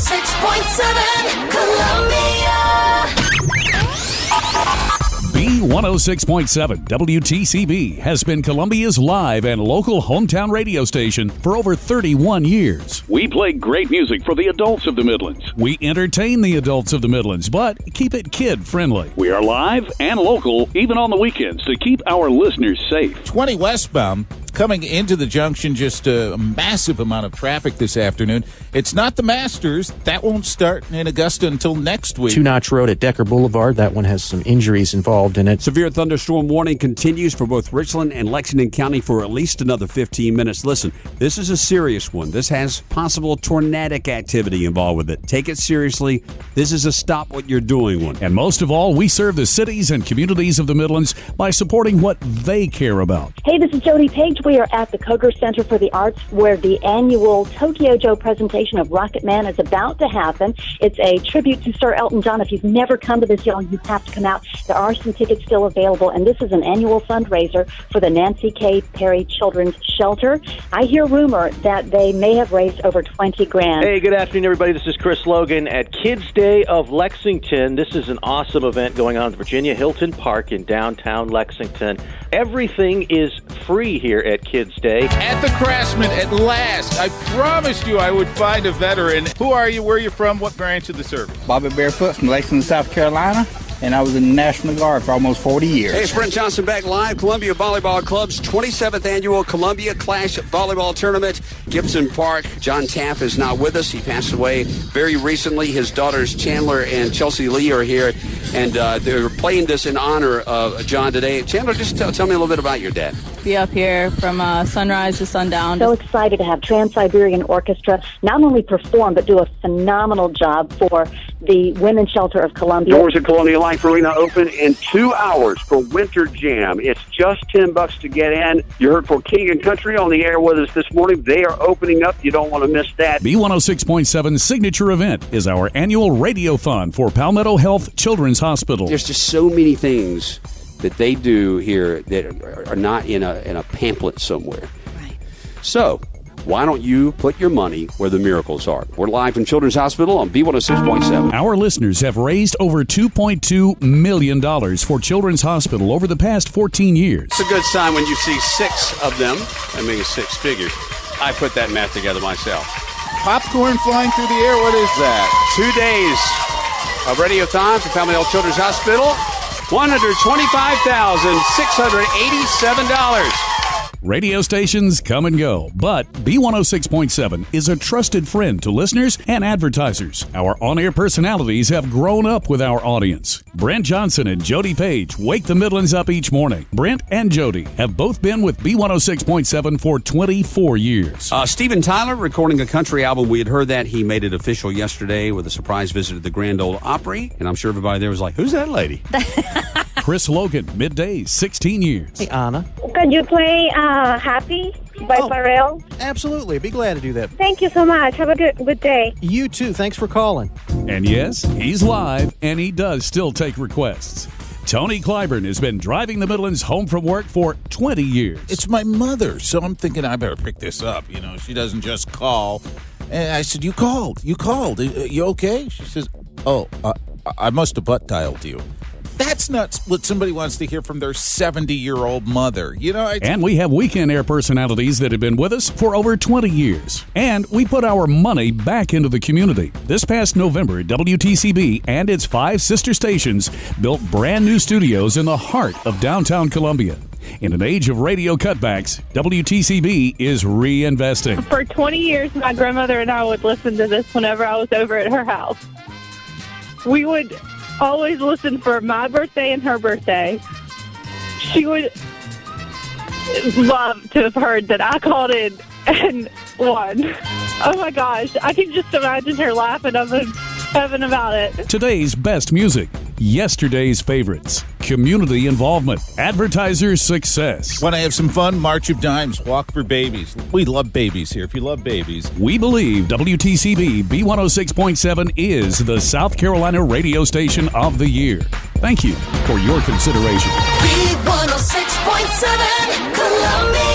B106.7 Columbia. B106.7 WTCB has been Columbia's live and local hometown radio station for over 31 years. We play great music for the adults of the Midlands. We entertain the adults of the Midlands, but keep it kid-friendly. We are live and local, even on the weekends, to keep our listeners safe. 20 westbound. Coming into the junction, just a massive amount of traffic this afternoon. It's not the Masters. That won't start in Augusta until next week. Two Notch Road at Decker Boulevard. That one has some injuries involved in it. Severe thunderstorm warning continues for both Richland and Lexington County for at least another 15 minutes. Listen, this is a serious one. This has possible tornadic activity involved with it. Take it seriously. This is a stop what you're doing one. And most of all, we serve the cities and communities of the Midlands by supporting what they care about. Hey, this is Jody Page. We are at the Koger Center for the Arts, where the annual Tokyo Joe presentation of Rocket Man is about to happen. It's a tribute to Sir Elton John. If you've never come to this, y'all, you have to come out. There are some tickets still available, and this is an annual fundraiser for the Nancy K. Perry Children's Shelter. I hear rumor that they may have raised over $20,000. Hey, good afternoon, everybody. This is Chris Logan at Kids Day of Lexington. This is an awesome event going on at Virginia Hilton Park in downtown Lexington. Everything is free here at Kids Day. At the Craftsman, at last, I promised you I would find a veteran. Who are you? Where are you from? What branch of the service? Bobby Barefoot from Lexington, South Carolina, and I was in the National Guard for almost 40 years. Hey, it's Brent Johnson back live. Columbia Volleyball Club's 27th annual Columbia Clash Volleyball Tournament, Gibson Park. John Taff is now with us. He passed away very recently. His daughters Chandler and Chelsea Lee are here, and they're playing this in honor of John today. Chandler, just tell me a little bit about your dad. Be up here from sunrise to sundown. So excited to have Trans-Siberian Orchestra not only perform, but do a phenomenal job for the Women's Shelter of Columbia. Doors at Colonial Life Arena open in 2 hours for Winter Jam. It's just $10 to get in. You heard from King and Country on the air with us this morning. They are opening up. You don't want to miss that. B106.7 signature event is our annual radiothon for Palmetto Health Children's Hospital. There's just so many things that they do here that are not in a pamphlet somewhere. Right. So, why don't you put your money where the miracles are? We're live from Children's Hospital on B106.7. Our listeners have raised over $2.2 million for Children's Hospital over the past 14 years. It's a good sign when you see 6 of them. I mean, 6 figures. I put that math together myself. Popcorn flying through the air. What is that? 2 days of radio time for Palmetto Children's Hospital. $125,687. Radio stations come and go, but B106.7 is a trusted friend to listeners and advertisers. Our on-air personalities have grown up with our audience. Brent Johnson and Jody Page wake the Midlands up each morning. Brent and Jody have both been with B106.7 for 24 years. Steven Tyler recording a country album. We had heard that. He made it official yesterday with a surprise visit to the Grand Ole Opry, and I'm sure everybody there was like, who's that lady? Chris Logan, middays, 16 years. Hey, Anna. Could you play Happy by Pharrell? Absolutely. Be glad to do that. Thank you so much. Have a good day. You too. Thanks for calling. And yes, he's live, and he does still take requests. Tony Clyburn has been driving the Midlands home from work for 20 years. It's my mother, so I'm thinking I better pick this up. You know, she doesn't just call. And I said, you called. You okay? She says, I must have butt dialed you. That's not what somebody wants to hear from their 70-year-old mother. You know, and we have weekend air personalities that have been with us for over 20 years. And we put our money back into the community. This past November, WTCB and its 5 sister stations built brand new studios in the heart of downtown Columbia. In an age of radio cutbacks, WTCB is reinvesting. For 20 years, my grandmother and I would listen to this whenever I was over at her house. We would always listen for my birthday and her birthday. She would love to have heard that I called in and won. Oh my gosh, I can just imagine her laughing up in heaven about it. Today's best music, yesterday's favorites, community involvement, advertiser success. Want to have some fun? March of Dimes, Walk for Babies. We love babies here. If you love babies. We believe WTCB B106.7 is the South Carolina radio station of the year. Thank you for your consideration. B106.7 Columbia.